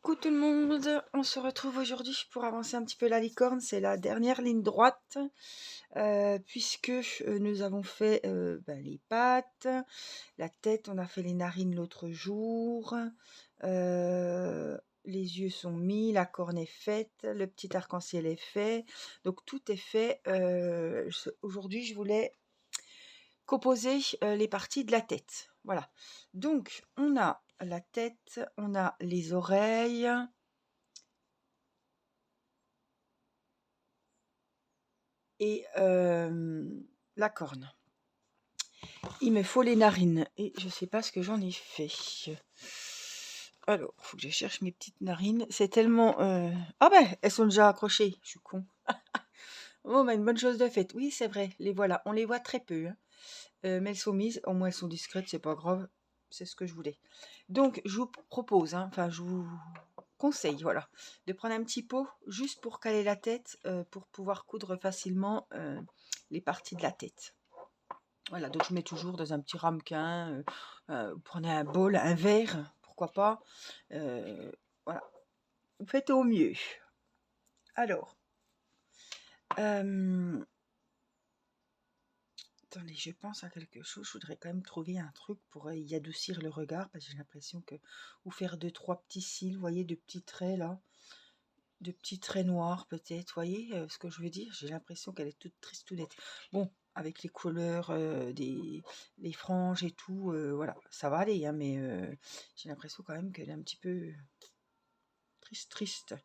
Coucou tout le monde, on se retrouve aujourd'hui pour avancer un petit peu la licorne, c'est la dernière ligne droite, puisque nous avons fait les pattes, la tête, on a fait les narines l'autre jour, les yeux sont mis, la corne est faite, le petit arc-en-ciel est fait, donc tout est fait. Aujourd'hui je voulais composer les parties de la tête. Voilà, donc on a la tête, on a les oreilles, et la corne. Il me faut les narines et je sais pas ce que j'en ai fait. Alors, faut que je cherche mes petites narines. C'est tellement... Ah ben, elles sont déjà accrochées. Je suis con. Oh, bah, une bonne chose de faite. Oui, c'est vrai. Les voilà. On les voit très peu. Hein. Mais elles sont mises. Au moins, elles sont discrètes. C'est pas grave. C'est ce que je voulais. Donc, je vous propose, hein, enfin, je vous conseille, voilà, de prendre un petit pot juste pour caler la tête, pour pouvoir coudre facilement les parties de la tête. Voilà, donc je mets toujours dans un petit ramequin, vous prenez un bol, un verre, pourquoi pas. Voilà, vous faites au mieux. Alors, attendez, je pense à quelque chose. Je voudrais quand même trouver un truc pour y adoucir le regard, parce que j'ai l'impression que... Ou faire deux, trois petits cils, vous voyez, de petits traits là. De petits traits noirs peut-être, vous voyez ce que je veux dire? J'ai l'impression qu'elle est toute tristounette. Bon, avec les couleurs, les franges et tout, voilà, ça va aller, hein, mais j'ai l'impression quand même qu'elle est un petit peu triste.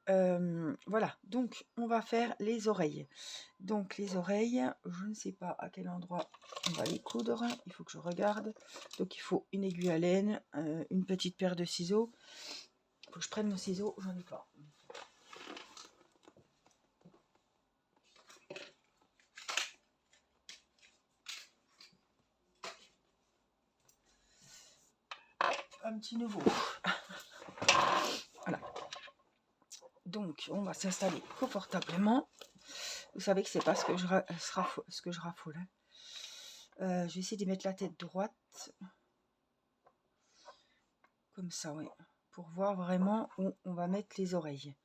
Voilà, donc on va faire les oreilles. Donc les oreilles, je ne sais pas à quel endroit on va les coudre, il faut que je regarde. Donc il faut une aiguille à laine, une petite paire de ciseaux. Il faut que je prenne mon ciseau, j'en ai pas. Un petit nouveau. Voilà. Donc, on va s'installer confortablement. Vous savez que c'est pas ce que je raffole. Hein. Je vais essayer de mettre la tête droite. Comme ça, oui. Pour voir vraiment où on va mettre les oreilles.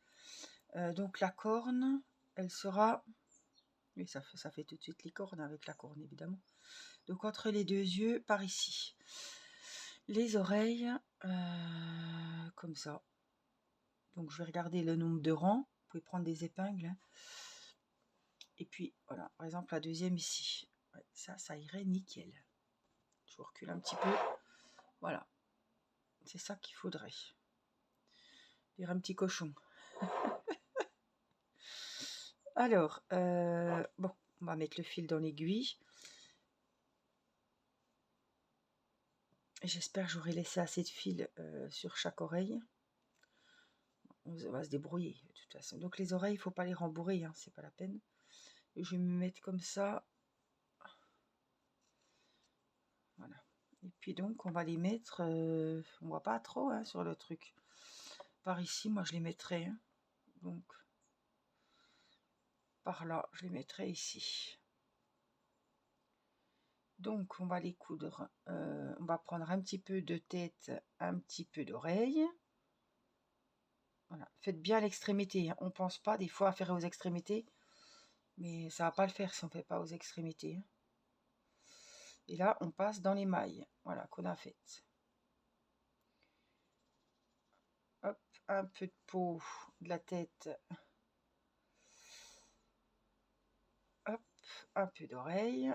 Donc, la corne, elle sera... Oui, ça fait tout de suite les cornes avec la corne, évidemment. Donc, entre les deux yeux, par ici. Les oreilles, comme ça. Donc, je vais regarder le nombre de rangs. Vous pouvez prendre des épingles. Hein. Et puis, voilà, par exemple, la deuxième ici. Ouais, ça irait nickel. Je vous recule un petit peu. Voilà. C'est ça qu'il faudrait. Dire un petit cochon. Alors, bon, on va mettre le fil dans l'aiguille. J'espère que j'aurai laissé assez de fil sur chaque oreille. On va se débrouiller de toute façon. Donc les oreilles, il ne faut pas les rembourrer, hein, c'est pas la peine. Je vais me mettre comme ça. Voilà. Et puis donc, on va les mettre, on voit pas trop hein, sur le truc. Par ici, moi je les mettrai. Hein. Donc, par là, je les mettrai ici. Donc, on va les coudre. On va prendre un petit peu de tête, un petit peu d'oreille. Voilà. Faites bien l'extrémité. Hein. On ne pense pas des fois à faire aux extrémités, mais ça ne va pas le faire si on ne fait pas aux extrémités. Hein. Et là, on passe dans les mailles. Voilà, qu'on a faites. Hop, un peu de peau de la tête. Hop, un peu d'oreille.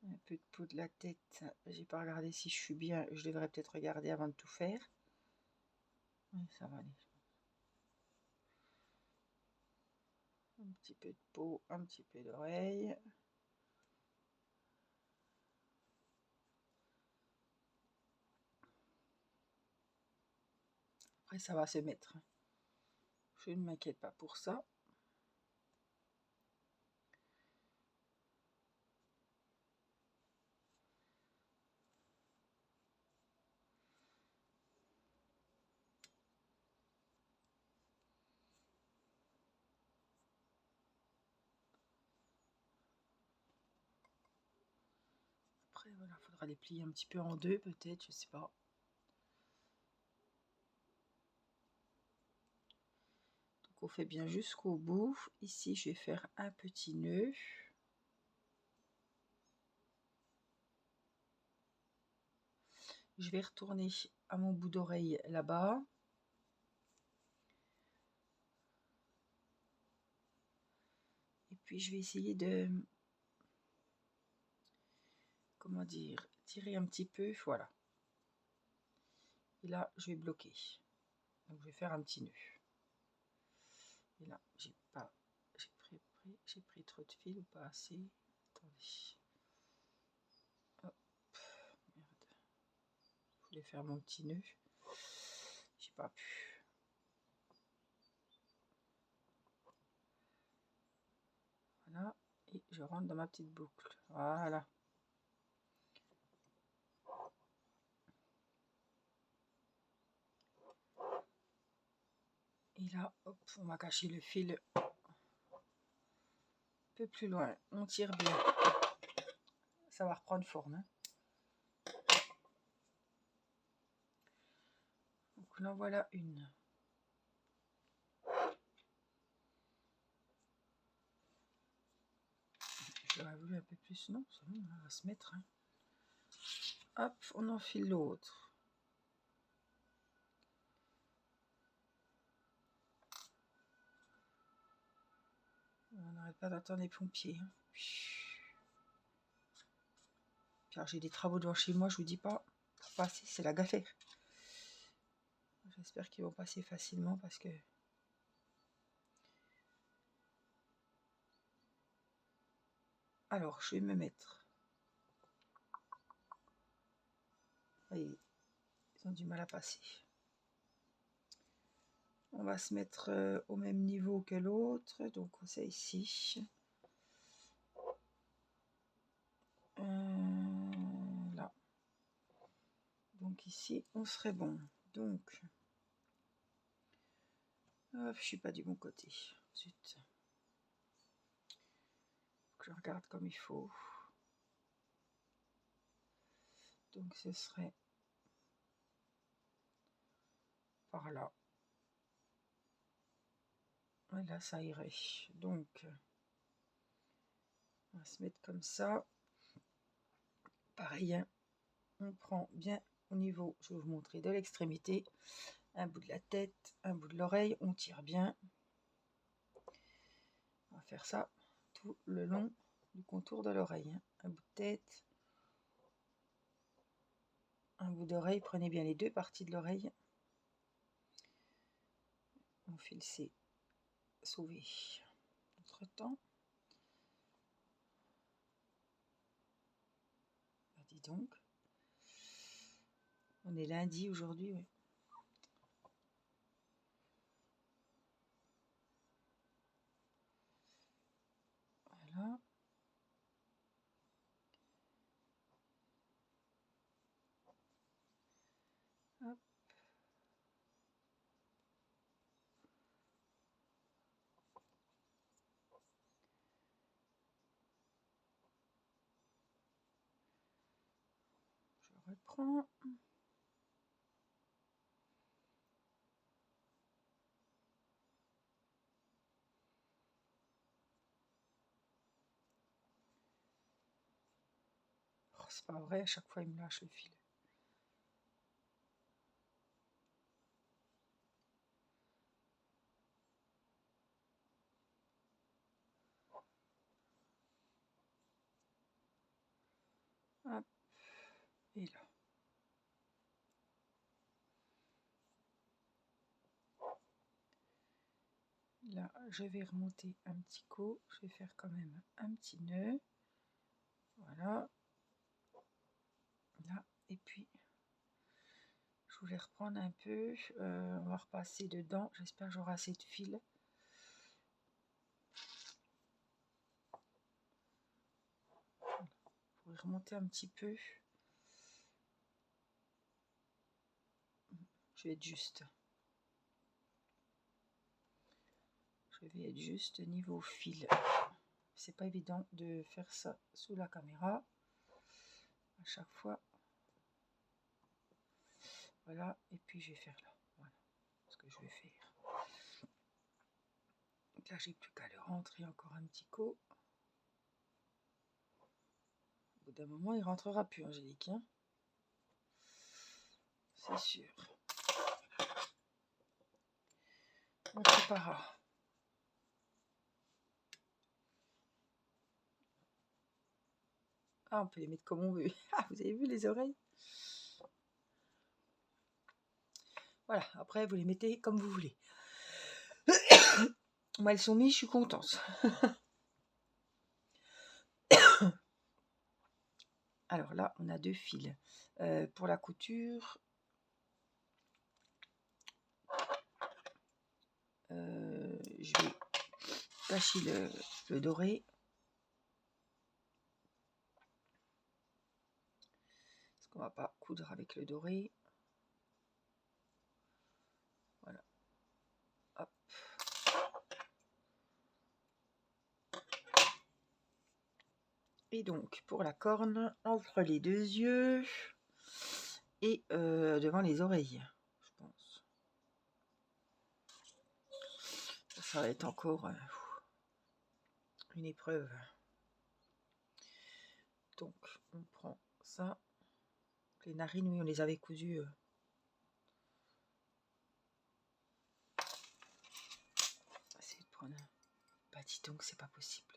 Un peu de peau de la tête. J'ai pas regardé si je suis bien. Je devrais peut-être regarder avant de tout faire. Oui, ça va aller. Un petit peu de peau, un petit peu d'oreille. Après, ça va se mettre. Je ne m'inquiète pas pour ça. Après, voilà, il faudra les plier un petit peu en deux, peut-être, je sais pas. Donc, on fait bien jusqu'au bout. Ici, je vais faire un petit nœud. Je vais retourner à mon bout d'oreille là-bas. Et puis, je vais essayer de, comment dire, tirer un petit peu, voilà. Et là, je vais bloquer. Donc, je vais faire un petit nœud. Et là, j'ai pris trop de fil ou pas assez. Attendez. Hop, merde. Je voulais faire mon petit nœud. J'ai pas pu. Voilà. Et je rentre dans ma petite boucle. Voilà. Et là, hop, on va cacher le fil un peu plus loin. On tire bien. Ça va reprendre forme. Hein. Donc là, voilà une. J'aurais voulu un peu plus. Non, c'est bon, on va se mettre. Hein. Hop, on enfile l'autre. On n'arrête pas d'attendre les pompiers. Hein. Car j'ai des travaux devant chez moi, je vous dis pas. Pour passer, c'est la galère. J'espère qu'ils vont passer facilement parce que... Alors, je vais me mettre. Voyez, ils ont du mal à passer. On va se mettre au même niveau que l'autre. Donc, c'est ici. Là. Donc, ici, on serait bon. Donc, hop, je suis pas du bon côté. Zut. Faut que je regarde comme il faut. Donc, ce serait par là. Et là, ça irait. Donc, on va se mettre comme ça. Pareil, hein. On prend bien au niveau, je vais vous montrer de l'extrémité, un bout de la tête, un bout de l'oreille, on tire bien. On va faire ça tout le long du contour de l'oreille. Hein. Un bout de tête, un bout d'oreille, prenez bien les deux parties de l'oreille. Mon fil s'est sauvé entre temps. Bah, dis donc, on est lundi aujourd'hui, oui. Voilà. Hop. Je reprends. Oh, c'est pas vrai, à chaque fois il me lâche le fil. Hop. Et là. Là, je vais remonter un petit coup. Je vais faire quand même un petit nœud. Voilà. Là. Et puis, je voulais reprendre un peu. On va repasser dedans. J'espère que j'aurai assez de fil. Voilà. Je vais remonter un petit peu. Je vais être juste. Je vais être juste niveau fil. C'est pas évident de faire ça sous la caméra. à chaque fois. Voilà, et puis je vais faire là. Voilà ce que je vais faire. Donc là, j'ai plus qu'à le rentrer encore un petit coup. Au bout d'un moment, il rentrera plus, Angélique. Hein, c'est sûr. On préparera. Ah, on peut les mettre comme on veut. Ah, vous avez vu les oreilles? Voilà, après, vous les mettez comme vous voulez. Moi, elles sont mises, je suis contente. Alors là, on a 2 fils. Pour la couture, je vais cacher le doré. Parce qu'on va pas coudre avec le doré. Voilà. Hop. Et donc, pour la corne, entre les 2 yeux et devant les oreilles, je pense. Ça va être encore une épreuve. Donc, on prend ça. Les narines, oui, on les avait cousues. Essayer de prendre un... Bah, dis donc, c'est pas possible.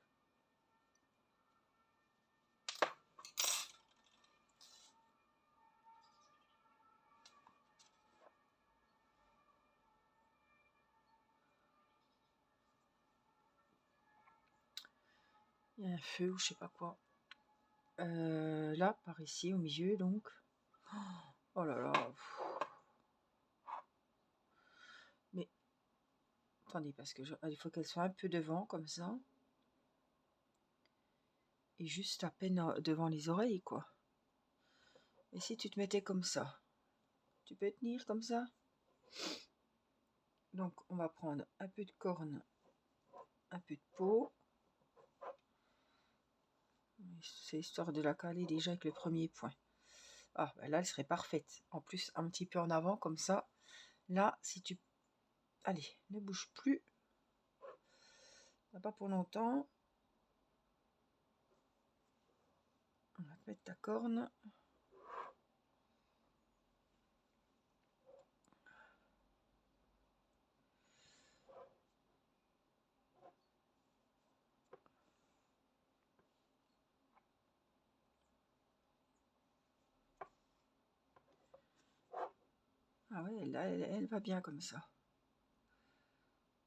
Il y a un feu ou je sais pas quoi. Là, par ici, au milieu, donc. Oh là là. Mais, attendez, parce que il faut qu'elle soit un peu devant, comme ça. Et juste à peine devant les oreilles, quoi. Et si tu te mettais comme ça? Tu peux tenir comme ça? Donc, on va prendre un peu de corne, un peu de peau. C'est histoire de la caler déjà avec le premier point. Ah, ben là, elle serait parfaite. En plus, un petit peu en avant, comme ça. Là, si tu... Allez, ne bouge plus. Pas pour longtemps. On va te mettre ta corne. Ah ouais, là, elle va bien comme ça.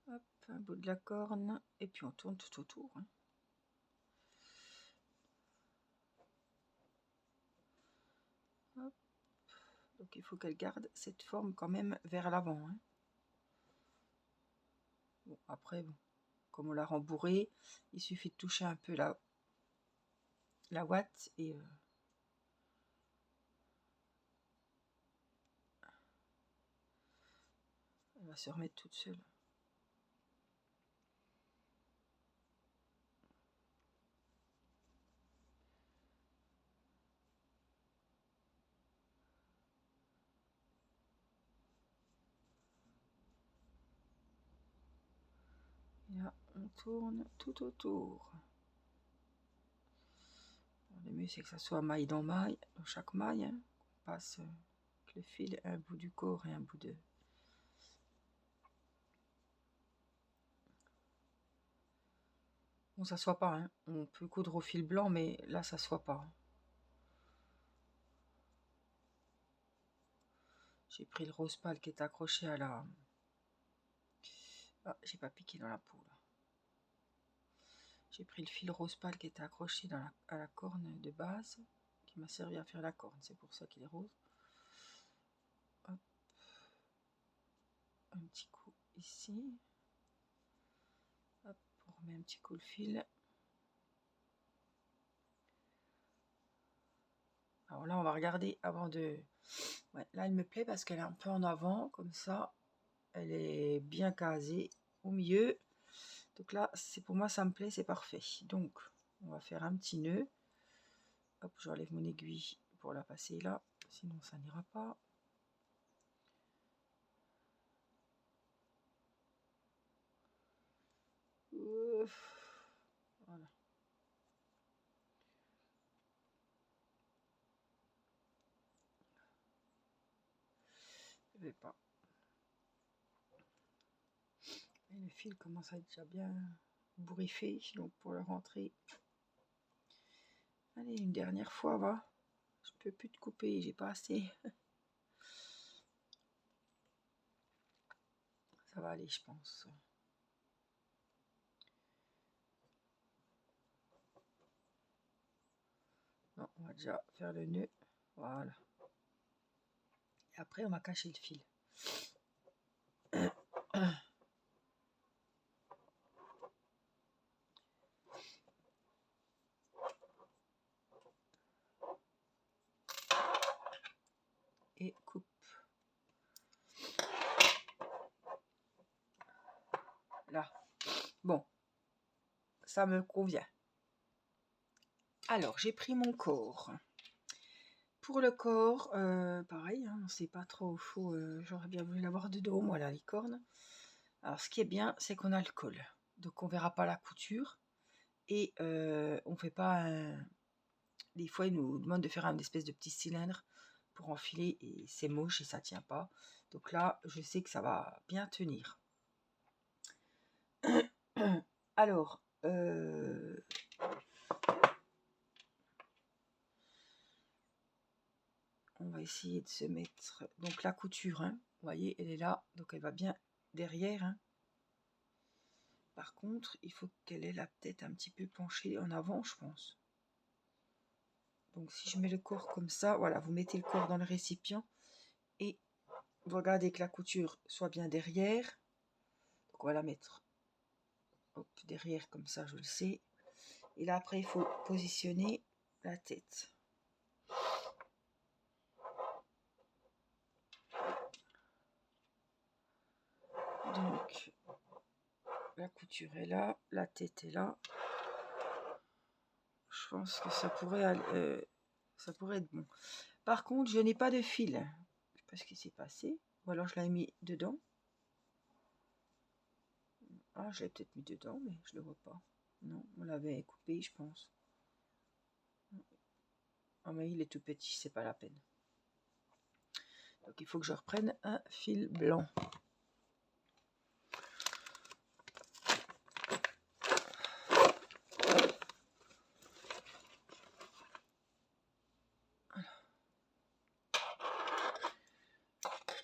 Hop, un bout de la corne. Et puis on tourne tout autour. Hein. Hop. Donc il faut qu'elle garde cette forme quand même vers l'avant. Hein. Bon, après, bon, comme on l'a rembourré, il suffit de toucher un peu la ouate et... elle va se remettre toute seule. Et là, on tourne tout autour. Le mieux, c'est que ça soit maille dans maille, dans chaque maille. Hein. On passe avec le fil un bout du corps et un bout de... Bon, ça soit pas. Hein. On peut coudre au fil blanc, mais là, ça soit pas. J'ai pris le rose pâle qui est accroché à la... Ah, j'ai pas piqué dans la peau, là. J'ai pris le fil rose pâle qui était accroché à la corne de base, qui m'a servi à faire la corne. C'est pour ça qu'il est rose. Hop. Un petit coup ici. Hop, on remet un petit coup le fil. Alors là, on va regarder avant de... Ouais, là, elle me plaît parce qu'elle est un peu en avant, comme ça. Elle est bien casée au milieu. Donc là, c'est pour moi, ça me plaît, c'est parfait. Donc, on va faire un petit nœud. Hop, j'enlève mon aiguille pour la passer là, sinon ça n'ira pas. Voilà. Je vais pas. Et le fil commence à être déjà bien bourriffé, donc pour le rentrer. Allez, une dernière fois, va. Je peux plus te couper, j'ai pas assez. Ça va aller, je pense. Non, on va déjà faire le nœud. Voilà. Et après, on va cacher le fil. Et coupe. Là. Bon. Ça me convient. Alors, j'ai pris mon corps. Pour le corps, pareil, hein, on ne sait pas trop. J'aurais bien voulu l'avoir de dos, moi, la licorne. Alors, ce qui est bien, c'est qu'on a le col. Donc, on verra pas la couture. Et on fait pas un... Des fois, ils nous demandent de faire un espèce de petit cylindre pour enfiler. Et c'est moche et ça tient pas. Donc là, je sais que ça va bien tenir. Alors... on va essayer de se mettre... Donc la couture, hein, vous voyez, elle est là. Donc elle va bien derrière. Hein. Par contre, il faut qu'elle ait la tête un petit peu penchée en avant, je pense. Donc si je mets le corps comme ça, voilà, vous mettez le corps dans le récipient. Et vous regardez que la couture soit bien derrière. Donc on va la mettre hop, derrière comme ça, je le sais. Et là après, il faut positionner la tête. Donc, la couture est là, la tête est là. Je pense que ça pourrait être bon. Par contre, je n'ai pas de fil. Je ne sais pas ce qui s'est passé. Ou alors je l'ai mis dedans. Ah, je l'ai peut-être mis dedans, mais je ne le vois pas. Non, on l'avait coupé, je pense. Ah, mais il est tout petit, c'est pas la peine. Donc il faut que je reprenne un fil blanc.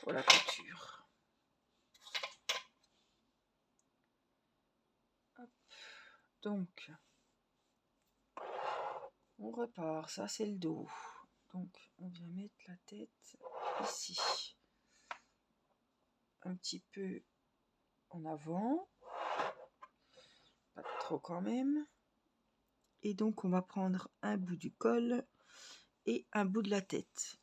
Pour la couture. Hop. Donc, on repart. Ça, c'est le dos. Donc, on vient mettre la tête ici. Un petit peu en avant. Pas trop quand même. Et donc, on va prendre un bout du col et un bout de la tête.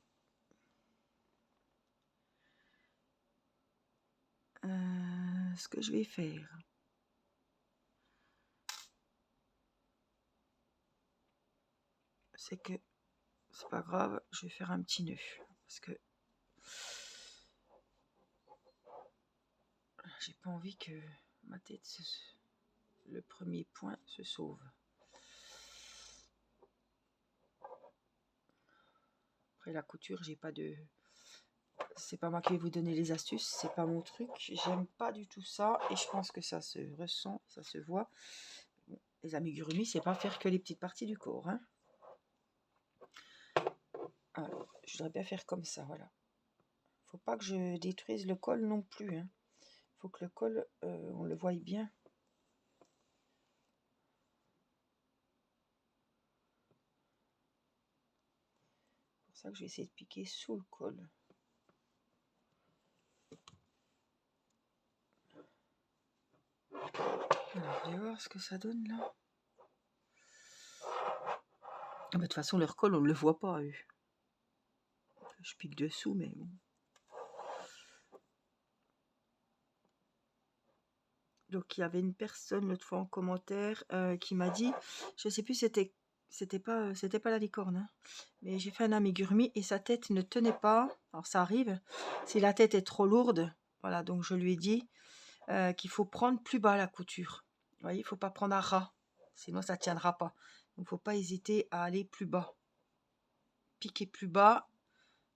Ce que je vais faire, c'est que c'est pas grave, je vais faire un petit nœud parce que j'ai pas envie que ma tête, le premier point se sauve. Après la couture, j'ai pas de... C'est pas moi qui vais vous donner les astuces, c'est pas mon truc. J'aime pas du tout ça et je pense que ça se ressent, ça se voit. Bon, les amigurumis, c'est pas faire que les petites parties du corps. Hein. Alors, je voudrais bien faire comme ça, voilà. Faut pas que je détruise le col non plus. Hein. Faut que le col, on le voie bien. C'est pour ça que je vais essayer de piquer sous le col. Alors, je vais voir ce que ça donne là. De toute façon, leur col, on ne le voit pas, eux. Je pique dessous, mais bon. Donc, il y avait une personne l'autre fois en commentaire qui m'a dit, je ne sais plus c'était pas la licorne, hein. Mais j'ai fait un amigurumi et sa tête ne tenait pas. Alors ça arrive, si la tête est trop lourde, voilà, donc je lui ai dit qu'il faut prendre plus bas la couture. Vous voyez, il faut pas prendre à ras, sinon ça tiendra pas. Donc faut pas hésiter à aller plus bas. Piquer plus bas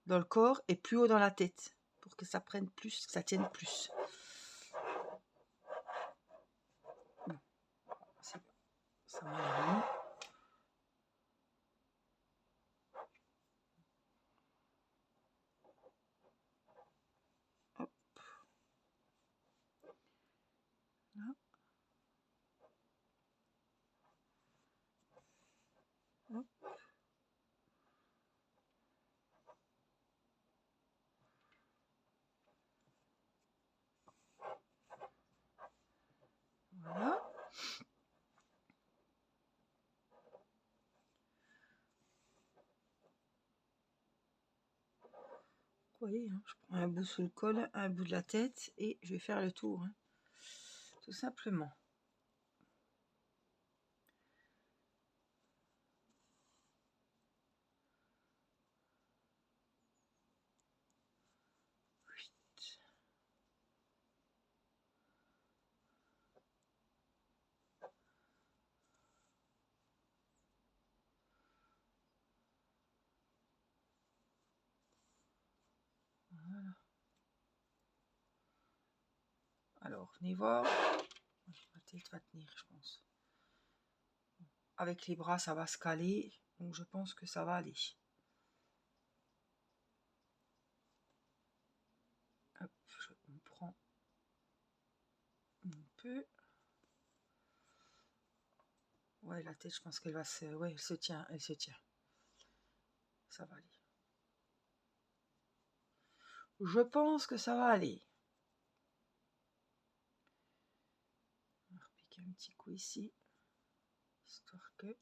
dans le corps et plus haut dans la tête pour que ça prenne plus, que ça tienne plus. Bon, c'est bon. Ça m'a l'air long. Hop. Là. Hop. Voilà. Vous voyez, hein, je prends un bout sous le col, un bout de la tête et je vais faire le tour, hein, tout simplement. Voilà. Alors, venez voir. La tête va tenir, je pense. Avec les bras, ça va se caler, donc je pense que ça va aller. Hop, on prend un peu. Ouais, la tête, je pense qu'elle va se... Ouais, elle se tient, elle se tient. Ça va aller. Je pense que ça va aller. On va repiquer un petit coup ici, histoire que...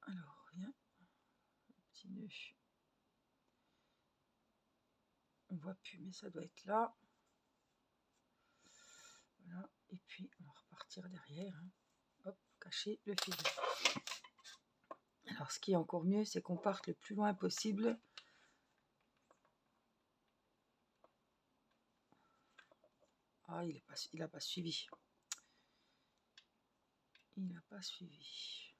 Alors, rien. Un petit nœud. On voit plus, mais ça doit être là. Voilà. Et puis, on va repartir derrière. Hein. Hop, cacher le fil. Alors, ce qui est encore mieux, c'est qu'on parte le plus loin possible. Ah, il n'a pas suivi. Il n'a pas suivi.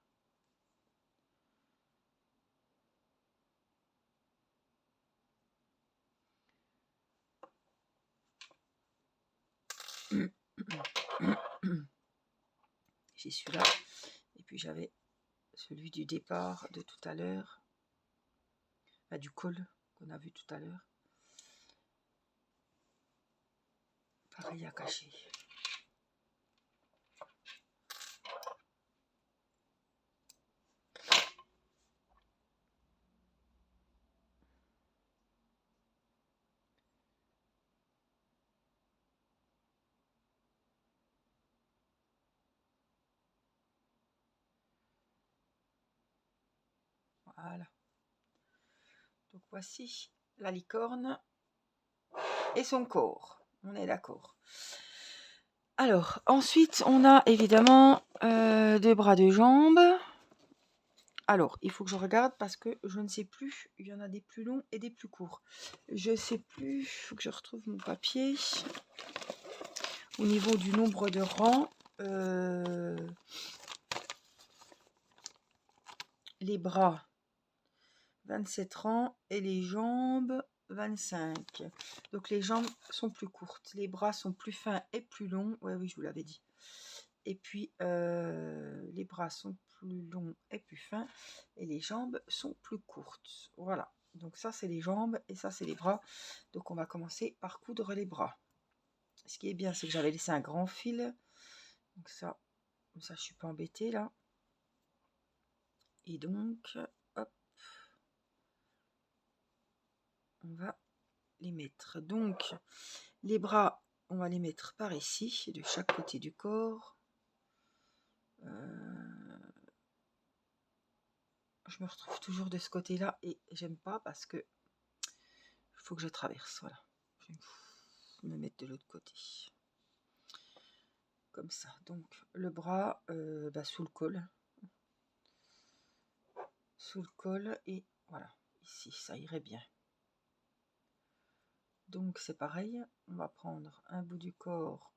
J'ai celui-là. Et puis j'avais celui du départ de tout à l'heure. Du col qu'on a vu tout à l'heure. Pareil à cacher. Voilà. Donc voici la licorne et son corps. On est d'accord. Alors, ensuite, on a évidemment deux bras, deux jambes. Alors, il faut que je regarde parce que je ne sais plus. Il y en a des plus longs et des plus courts. Je ne sais plus. Il faut que je retrouve mon papier. Au niveau du nombre de rangs, les bras, 27 rangs et les jambes, 25. Donc les jambes sont plus courtes. Les bras sont plus fins et plus longs. Ouais, oui, je vous l'avais dit. Et puis, les bras sont plus longs et plus fins. Et les jambes sont plus courtes. Voilà. Donc ça, c'est les jambes et ça, c'est les bras. Donc on va commencer par coudre les bras. Ce qui est bien, c'est que j'avais laissé un grand fil. Donc ça, comme ça, je suis pas embêtée là. Et donc, hop, on va les mettre. Donc, les bras, on va les mettre par ici, de chaque côté du corps. Je me retrouve toujours de ce côté-là et j'aime pas parce que il faut que je traverse. Voilà, je vais me mettre de l'autre côté. comme ça. Donc le bras sous le col. Sous le col et voilà, ici, ça irait bien. Donc c'est pareil, on va prendre un bout du corps.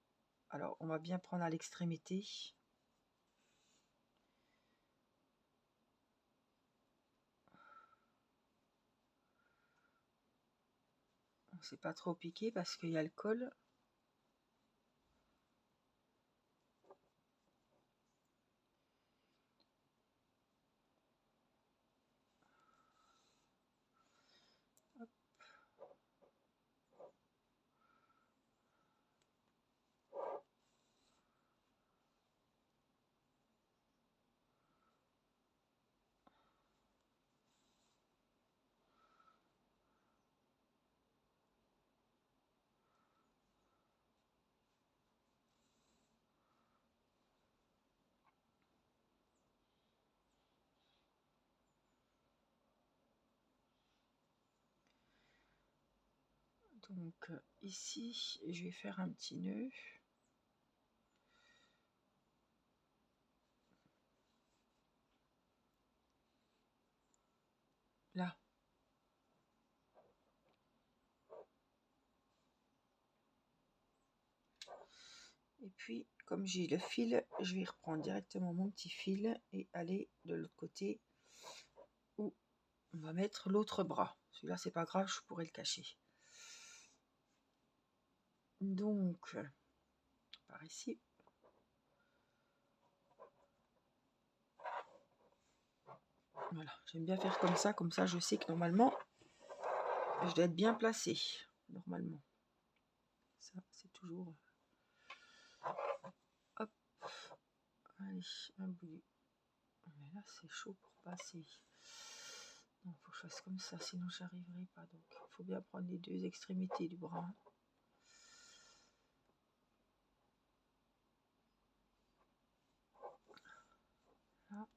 Alors on va bien prendre à l'extrémité. On ne s'est pas trop piqué parce qu'il y a le col. Hop. Donc ici, je vais faire un petit nœud. Là. Et puis, comme j'ai le fil, je vais reprendre directement mon petit fil et aller de l'autre côté où on va mettre l'autre bras. Celui-là, c'est pas grave, je pourrais le cacher. Donc, par ici. Voilà, j'aime bien faire comme ça je sais que normalement, je dois être bien placé, normalement. Ça, c'est toujours... Hop, allez, un bout. Mais là, c'est chaud pour passer. Non, faut que je fasse comme ça, sinon j'arriverai pas. Donc, il faut bien prendre les deux extrémités du bras. Là.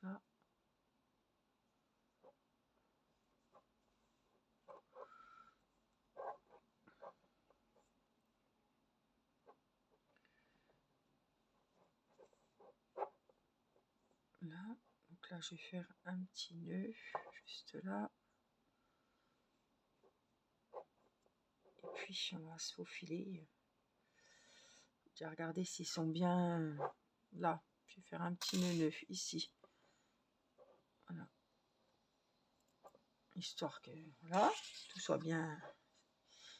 Là. Là. Donc là, je vais faire un petit nœud, juste là. Et puis, on va se faufiler. J'ai regardé s'ils sont bien là. Je vais faire un petit nœud ici. Voilà. Histoire que voilà, tout soit bien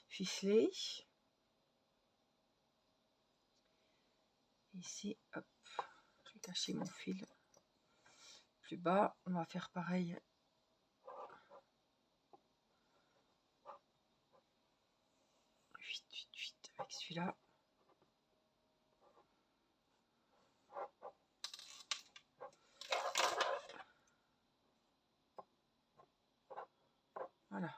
ficelé. Ici, hop, je vais cacher mon fil. Plus bas, on va faire pareil. Vite, avec celui-là. Voilà.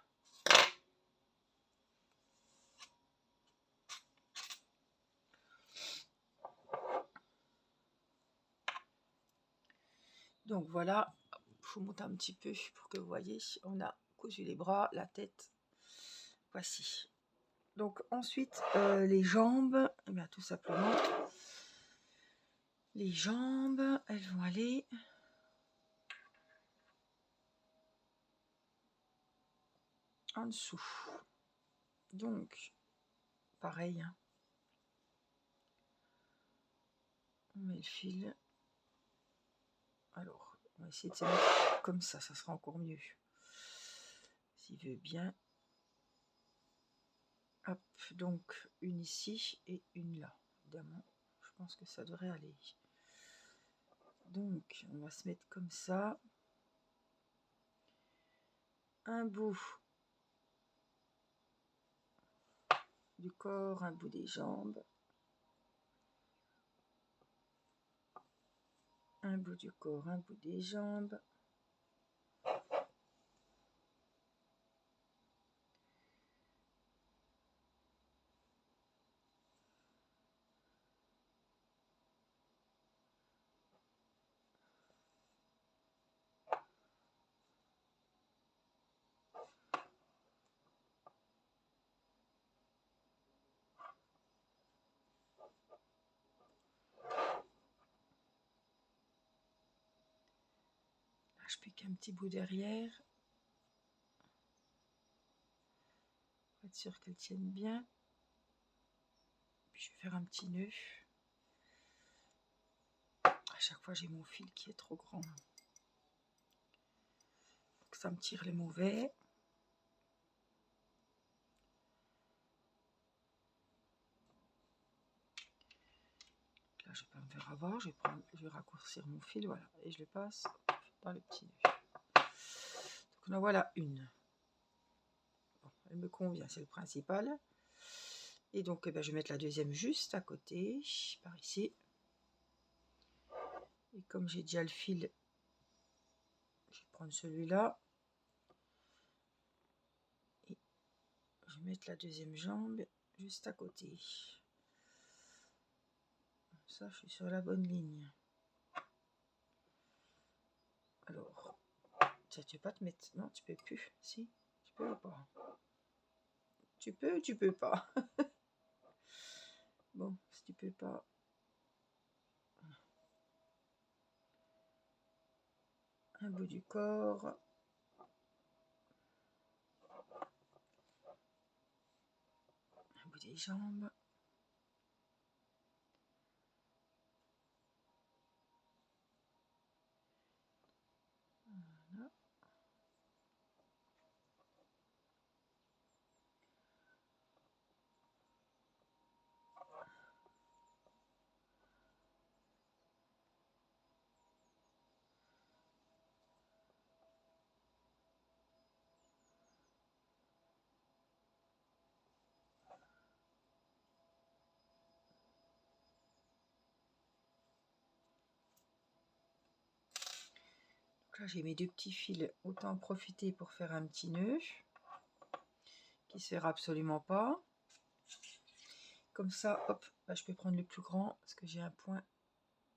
Donc voilà, je vous montre un petit peu pour que vous voyez. On a cousu les bras, la tête. Voici. Donc ensuite, les jambes, eh bien, tout simplement, les jambes, elles vont aller en dessous. Donc, pareil, hein. On met le fil. Alors, on va essayer de se mettre comme ça sera encore mieux. S'il veut bien. Hop, donc une ici et une là. Évidemment, je pense que ça devrait aller. Donc, on va se mettre comme ça. Un bout du corps, un bout des jambes. Un bout du corps, un bout des jambes. je pique un petit bout derrière. Pour être sûr qu'elle tienne bien. Puis je vais faire un petit nœud. À chaque fois, j'ai mon fil qui est trop grand. Donc ça me tire les mauvais. Là, je vais pas me faire avoir. Je vais raccourcir mon fil, voilà. Et je le passe dans le petit nœud. Donc en voilà une. Bon, elle me convient, c'est le principal. Et donc, je vais mettre la deuxième juste à côté, par ici. Et comme j'ai déjà le fil, je vais prendre celui-là. Et je vais mettre la deuxième jambe juste à côté. Ça, je suis sur la bonne ligne. Alors, tiens, tu peux pas te mettre... Non, tu peux plus. Si, tu peux ou pas? Tu peux ou tu peux pas? Bon, si tu peux pas... Un bout du corps. Un bout des jambes. Voilà. Donc là, j'ai mes deux petits fils. Autant en profiter pour faire un petit nœud. Qui se verra absolument pas. Comme ça, hop, je peux prendre le plus grand parce que j'ai un point.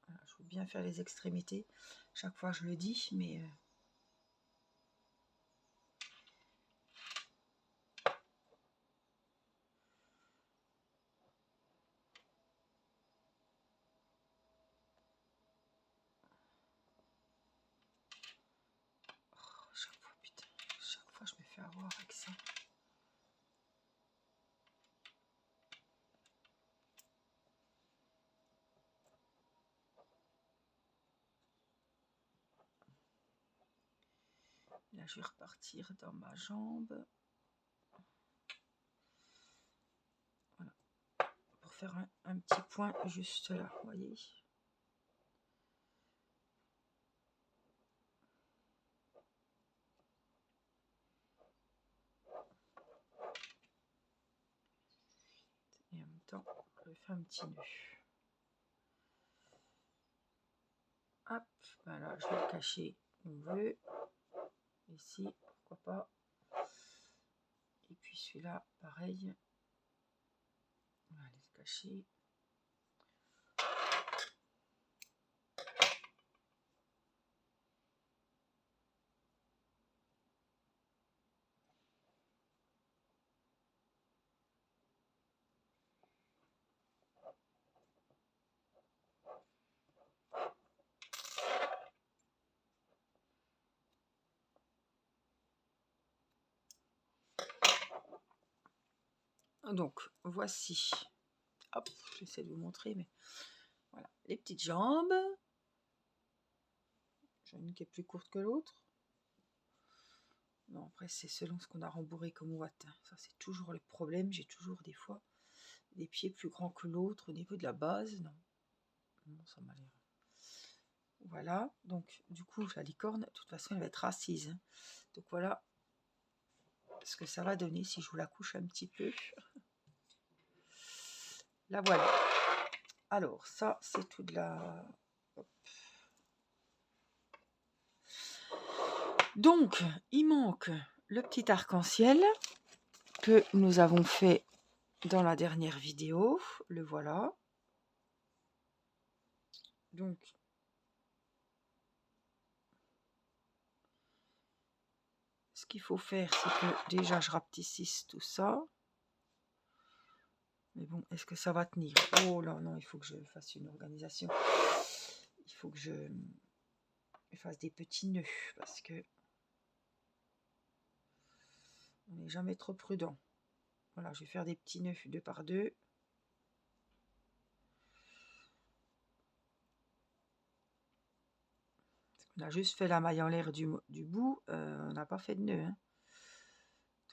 Voilà, je veux bien faire les extrémités. Chaque fois, je le dis, mais... chaque fois, putain, chaque fois, je me fais avoir avec ça. Là, je vais repartir dans ma jambe. Voilà. Pour faire un petit point juste là, vous voyez. Et en même temps, je fais un petit nœud. Hop, voilà, je vais le cacher où on veut. Ici, pourquoi pas. Et puis celui-là, pareil. On va aller le cacher. Donc, voici. Hop, j'essaie de vous montrer, mais voilà, les petites jambes. J'en ai une qui est plus courte que l'autre. Non, après, c'est selon ce qu'on a rembourré comme ouate. Ça, c'est toujours le problème. J'ai toujours des fois des pieds plus grands que l'autre au niveau de la base. Non, non, ça m'a l'air. Voilà, donc du coup, la licorne, de toute façon, elle va être assise. Donc voilà ce que ça va donner si je vous la couche un petit peu. La voilà. Alors, ça, c'est tout de la... Hop. Donc, il manque le petit arc-en-ciel que nous avons fait dans la dernière vidéo. Le voilà. Donc, ce qu'il faut faire, c'est que déjà, je rapetississe tout ça. Mais bon, est-ce que ça va tenir? Oh là, non, il faut que je fasse une organisation. Il faut que je je fasse des petits nœuds parce que on n'est jamais trop prudent. Voilà, je vais faire des petits nœuds 2 par 2. On a juste fait la maille en l'air du bout, on n'a pas fait de nœud, hein.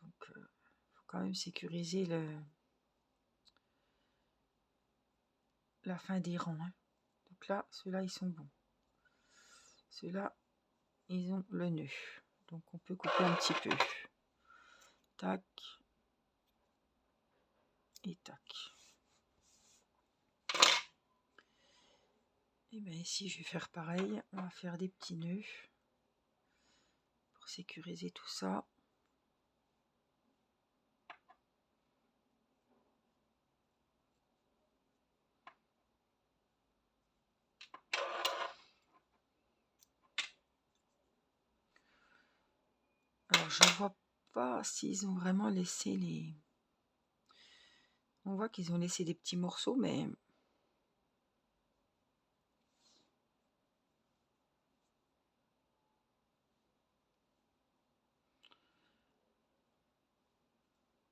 Donc, il faut quand même sécuriser la fin des rangs, hein. Donc là, ceux-là, ils sont bons. Ceux-là, ils ont le nœud. Donc, on peut couper un petit peu. Tac. Et tac. Et bien ici, je vais faire pareil. On va faire des petits nœuds pour sécuriser tout ça. Alors, je ne vois pas s'ils ont vraiment laissé les... On voit qu'ils ont laissé des petits morceaux, mais...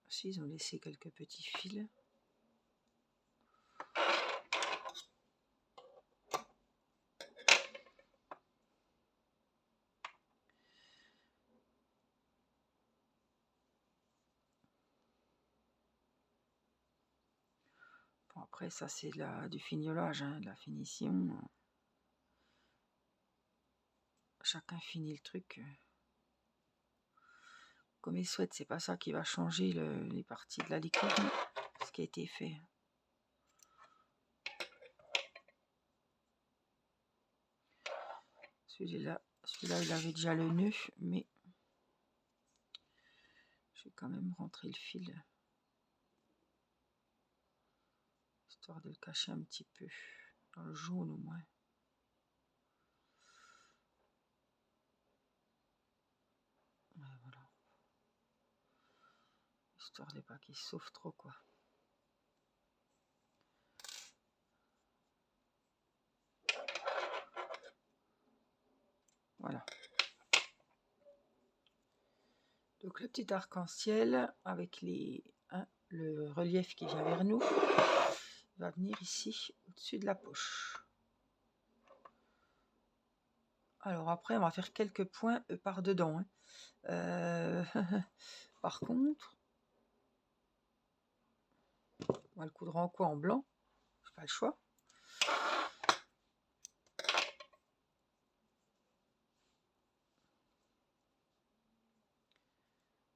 Si, ils ont laissé quelques petits fils. Bon, après, ça, c'est du fignolage, hein, de la finition. Chacun finit le truc comme il souhaite. C'est pas ça qui va changer les parties de la licorne, ce qui a été fait. Celui-là, il avait déjà le nœud, mais je vais quand même rentrer le fil, histoire de le cacher un petit peu, dans le jaune au moins. Ouais, voilà. Histoire de pas qu'il sauve trop, quoi. Voilà. Donc le petit arc-en-ciel avec le relief qui vient vers nous va venir ici au-dessus de la poche. Alors après on va faire quelques points par dedans, hein. Par contre, on va le coudre en quoi? En blanc, j'ai pas le choix.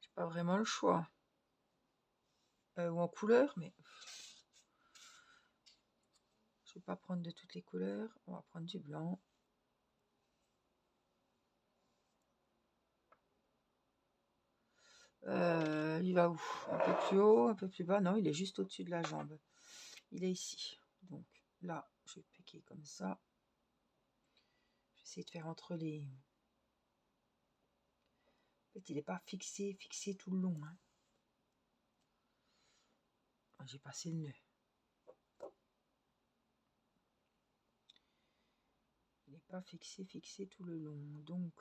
J'ai pas vraiment le choix. Ou en couleur, mais je vais pas prendre de toutes les couleurs. On va prendre du blanc. Il va où? Un peu plus haut, un peu plus bas? Non, il est juste au-dessus de la jambe. Il est ici. Donc là, je vais piquer comme ça. Je vais essayer de faire entre les... En fait, il n'est pas fixé tout le long, hein. J'ai passé le nœud. Il n'est pas fixé tout le long. Donc,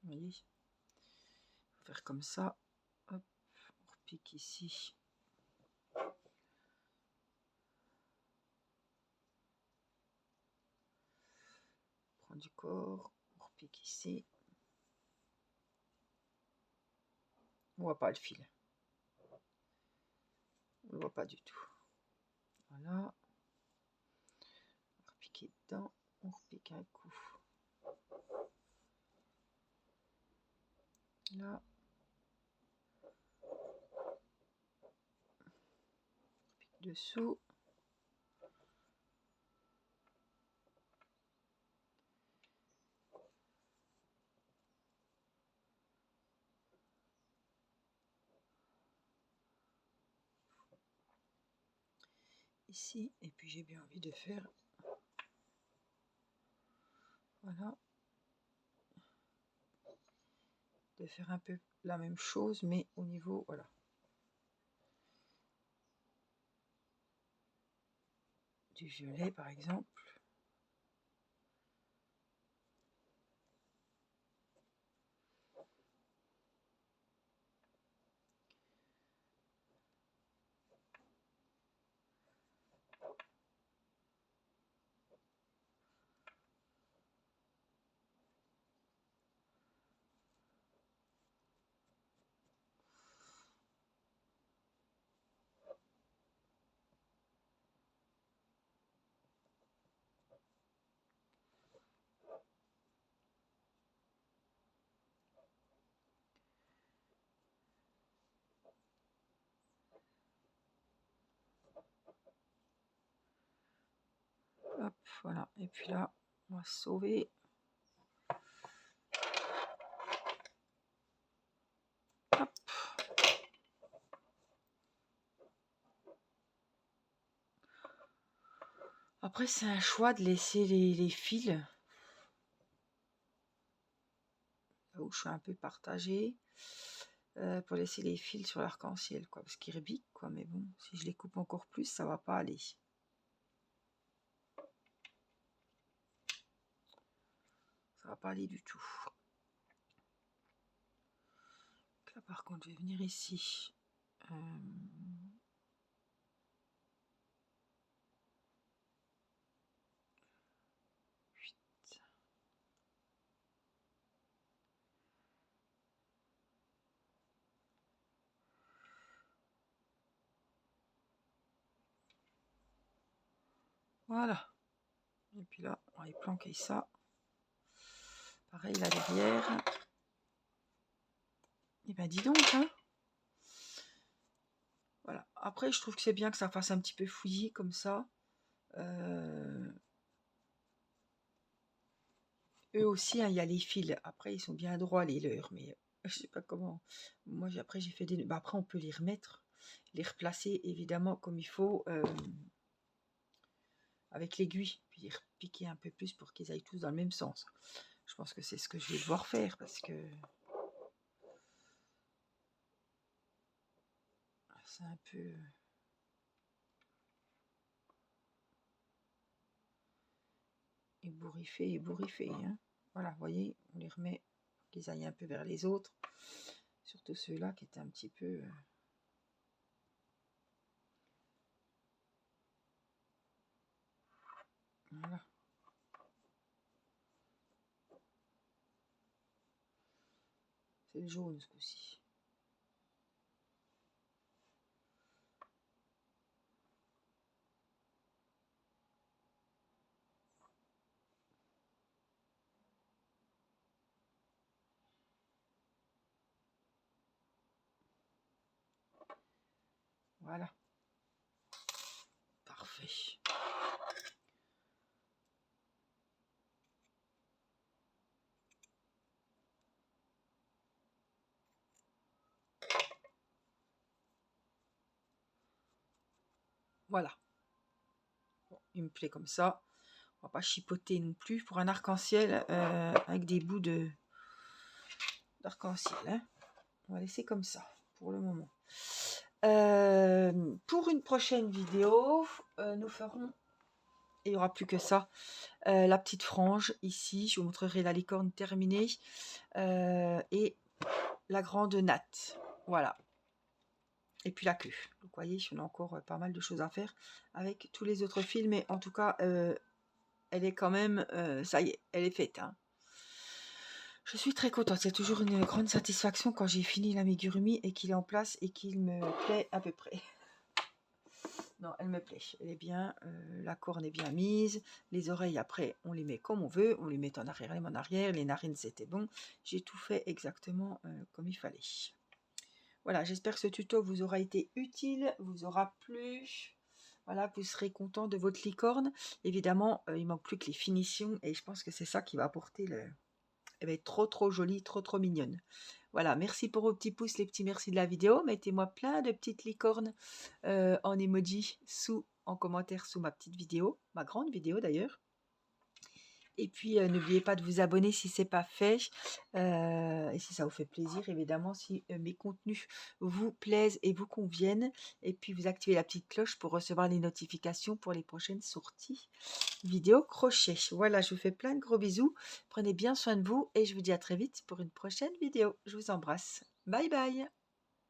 vous voyez, il faut faire comme ça. Hop, on repique ici. On prend du corps, on repique ici. On voit pas le fil. On le voit pas du tout. Voilà. On va repiquer dedans. On repique un coup. Là. On pique dessous. Ici. Et puis j'ai bien envie de faire... Voilà. De faire un peu la même chose, mais au niveau... Voilà. du violet par exemple. Hop, voilà. Et puis là, on va sauver. Hop. Après, c'est un choix de laisser les fils. Là où je suis un peu partagée. Pour laisser les fils sur l'arc-en-ciel, quoi. Parce qu'ils rebiquent, quoi. Mais bon, si je les coupe encore plus, ça va pas aller. Ça va pas aller du tout. Donc là, par contre, je vais venir ici. Voilà. Et puis là, on va y planquer ça. Pareil là derrière. Et ben dis donc, hein. Voilà. Après, je trouve que c'est bien que ça fasse un petit peu fouillis comme ça. Eux aussi, hein, il y a les fils. Après, ils sont bien droits les leurs, mais je sais pas comment. Moi, après, j'ai fait des. Bah, après, on peut les remettre, les replacer évidemment comme il faut avec l'aiguille, puis les repiquer un peu plus pour qu'ils aillent tous dans le même sens. Je pense que c'est ce que je vais devoir faire parce que c'est un peu. Ébouriffé, hein. Voilà, vous voyez, on les remet pour qu'ils aillent un peu vers les autres. Surtout ceux-là qui étaient un petit peu... Voilà. C'est le jaune ce coup-ci. Voilà. Parfait. Voilà. Bon, il me plaît comme ça. On va pas chipoter non plus pour un arc-en-ciel avec des bouts d'arc-en-ciel. Hein. On va laisser comme ça pour le moment. Pour une prochaine vidéo, nous ferons, et il n'y aura plus que ça, la petite frange ici. Je vous montrerai la licorne terminée et la grande natte. Voilà. Et puis la queue. Donc, vous voyez, on a encore pas mal de choses à faire avec tous les autres fils. Mais en tout cas, elle est quand même... ça y est, elle est faite. Hein. Je suis très contente. C'est toujours une grande satisfaction quand j'ai fini l'amigurumi et qu'il est en place et qu'il me plaît à peu près. Non, elle me plaît. Elle est bien. La corne est bien mise. Les oreilles, après, on les met comme on veut. On les met en arrière et en arrière. Les narines, c'était bon. J'ai tout fait exactement comme il fallait. Voilà, j'espère que ce tuto vous aura été utile, vous aura plu. Voilà, vous serez content de votre licorne. Évidemment, il manque plus que les finitions et je pense que c'est ça qui va apporter le... Elle va être trop jolie, trop mignonne. Voilà, merci pour vos petits pouces, les petits merci de la vidéo. Mettez-moi plein de petites licornes en emoji en commentaire sous ma petite vidéo, ma grande vidéo d'ailleurs. Et puis, n'oubliez pas de vous abonner si c'est pas fait, et si ça vous fait plaisir évidemment, si, mes contenus vous plaisent et vous conviennent. Et puis vous activez la petite cloche pour recevoir les notifications pour les prochaines sorties vidéo crochet. Voilà, je vous fais plein de gros bisous. Prenez bien soin de vous et je vous dis à très vite pour une prochaine vidéo. Je vous embrasse. Bye bye.